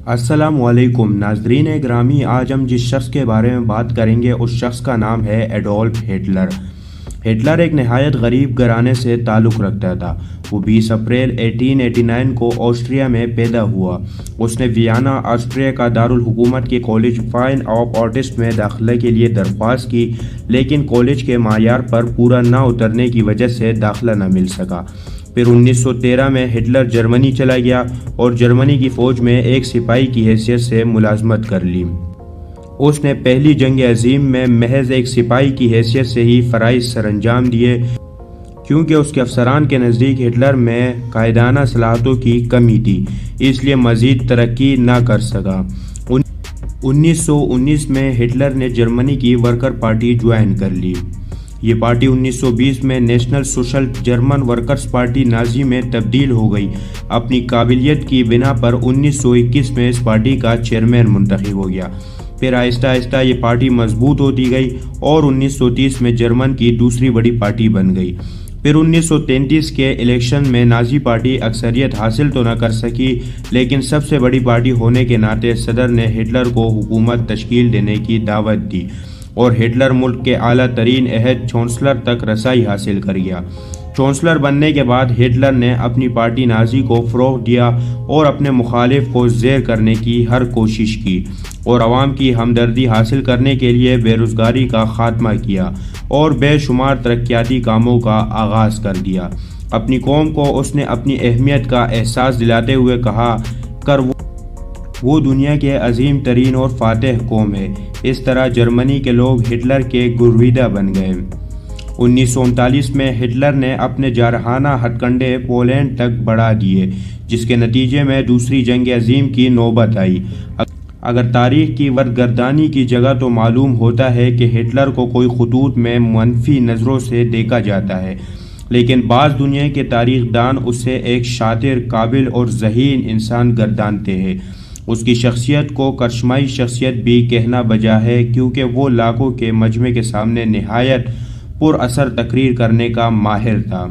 السلام علیکم ناظرین گرامی، آج ہم جس شخص کے بارے میں بات کریں گے اس شخص کا نام ہے ایڈولف ہٹلر۔ ہٹلر ایک نہایت غریب گھرانے سے تعلق رکھتا تھا۔ وہ 20 اپریل 1889 کو آسٹریا میں پیدا ہوا۔ اس نے ویانا، آسٹریا کا دارالحکومت کے کالج فائن آف آرٹس میں داخلے کے لیے درخواست کی، لیکن کالج کے معیار پر پورا نہ اترنے کی وجہ سے داخلہ نہ مل سکا۔ پھر 1913 میں ہٹلر جرمنی چلا گیا اور جرمنی کی فوج میں ایک سپاہی کی حیثیت سے ملازمت کر لی۔ اس نے پہلی جنگ عظیم میں محض ایک سپاہی کی حیثیت سے ہی فرائض سر انجام دیے، کیونکہ اس کے افسران کے نزدیک ہٹلر میں قائدانہ صلاحیتوں کی کمی تھی، اس لیے مزید ترقی نہ کر سکا۔ 1919 میں ہٹلر نے جرمنی کی ورکر پارٹی جوائن کر لی۔ یہ پارٹی 1920 میں national social German workers party Nazi میں تبدیل ہو گئی۔ اپنی قابلیت کی بنا پر 1921 میں اس پارٹی کا چیئرمین منتخب ہو گیا۔ پھر آہستہ آہستہ یہ پارٹی مضبوط ہوتی گئی اور 1930 میں جرمن کی دوسری بڑی پارٹی بن گئی۔ پھر 1933 کے الیکشن میں نازی پارٹی اکثریت حاصل تو نہ کر سکی، لیکن سب سے بڑی پارٹی ہونے کے ناطے صدر نے ہٹلر کو حکومت تشکیل دینے کی دعوت دی اور ہٹلر ملک کے اعلیٰ ترین عہدے چانسلر تک رسائی حاصل کر گیا۔ چانسلر بننے کے بعد ہٹلر نے اپنی پارٹی نازی کو فروغ دیا اور اپنے مخالف کو زیر کرنے کی ہر کوشش کی اور عوام کی ہمدردی حاصل کرنے کے لیے بے روزگاری کا خاتمہ کیا اور بے شمار ترقیاتی کاموں کا آغاز کر دیا۔ اپنی قوم کو اس نے اپنی اہمیت کا احساس دلاتے ہوئے کہا کر وہ دنیا کے عظیم ترین اور فاتح قوم ہے۔ اس طرح جرمنی کے لوگ ہٹلر کے گرویدہ بن گئے۔ 1939 میں ہٹلر نے اپنے جارحانہ ہتھ کنڈے پولینڈ تک بڑھا دیے، جس کے نتیجے میں دوسری جنگ عظیم کی نوبت آئی۔ اگر تاریخ کی ورد کی جگہ تو معلوم ہوتا ہے کہ ہٹلر کو کوئی خطوط میں منفی نظروں سے دیکھا جاتا ہے، لیکن بعض دنیا کے تاریخ دان اسے ایک شاطر، قابل اور ذہین انسان گردانتے ہیں۔ اس کی شخصیت کو کرشمائی شخصیت بھی کہنا بجا ہے، کیونکہ وہ لاکھوں کے مجمع کے سامنے نہایت پر اثر تقریر کرنے کا ماہر تھا۔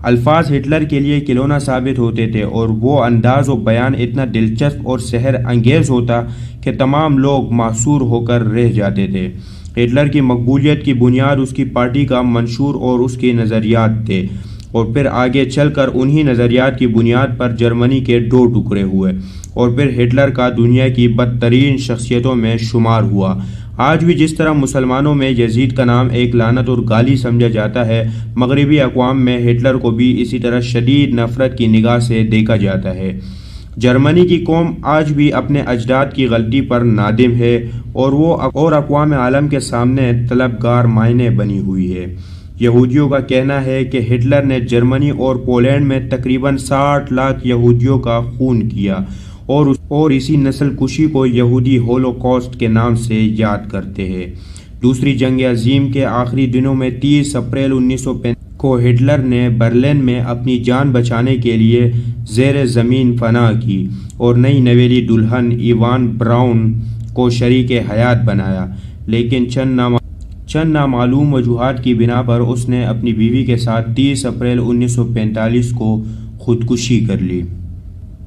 الفاظ ہٹلر کے لیے کھلونا ثابت ہوتے تھے اور وہ انداز و بیان اتنا دلچسپ اور سحر انگیز ہوتا کہ تمام لوگ محصور ہو کر رہ جاتے تھے۔ ہٹلر کی مقبولیت کی بنیاد اس کی پارٹی کا منشور اور اس کے نظریات تھے، اور پھر آگے چل کر انہی نظریات کی بنیاد پر جرمنی کے دو ٹکڑے ہوئے اور پھر ہٹلر کا دنیا کی بدترین شخصیتوں میں شمار ہوا۔ آج بھی جس طرح مسلمانوں میں یزید کا نام ایک لعنت اور گالی سمجھا جاتا ہے، مغربی اقوام میں ہٹلر کو بھی اسی طرح شدید نفرت کی نگاہ سے دیکھا جاتا ہے۔ جرمنی کی قوم آج بھی اپنے اجداد کی غلطی پر نادم ہے اور وہ اقوام عالم کے سامنے طلبگار معنی بنی ہوئی ہے۔ یہودیوں کا کہنا ہے کہ ہٹلر نے جرمنی اور پولینڈ میں تقریباً 60 لاکھ یہودیوں کا خون کیا اور اسی نسل کشی کو یہودی ہولوکاسٹ کے نام سے یاد کرتے ہیں۔ دوسری جنگ عظیم کے آخری دنوں میں 30 اپریل 1935 کو ہٹلر نے برلن میں اپنی جان بچانے کے لیے زیر زمین پناہ کی اور نئی نویلی دلہن ایوان براؤن کو شریک حیات بنایا، لیکن چند نامعلوم وجوہات کی بنا پر اس نے اپنی بیوی کے ساتھ 30 اپریل 1945 کو خودکشی کر لی۔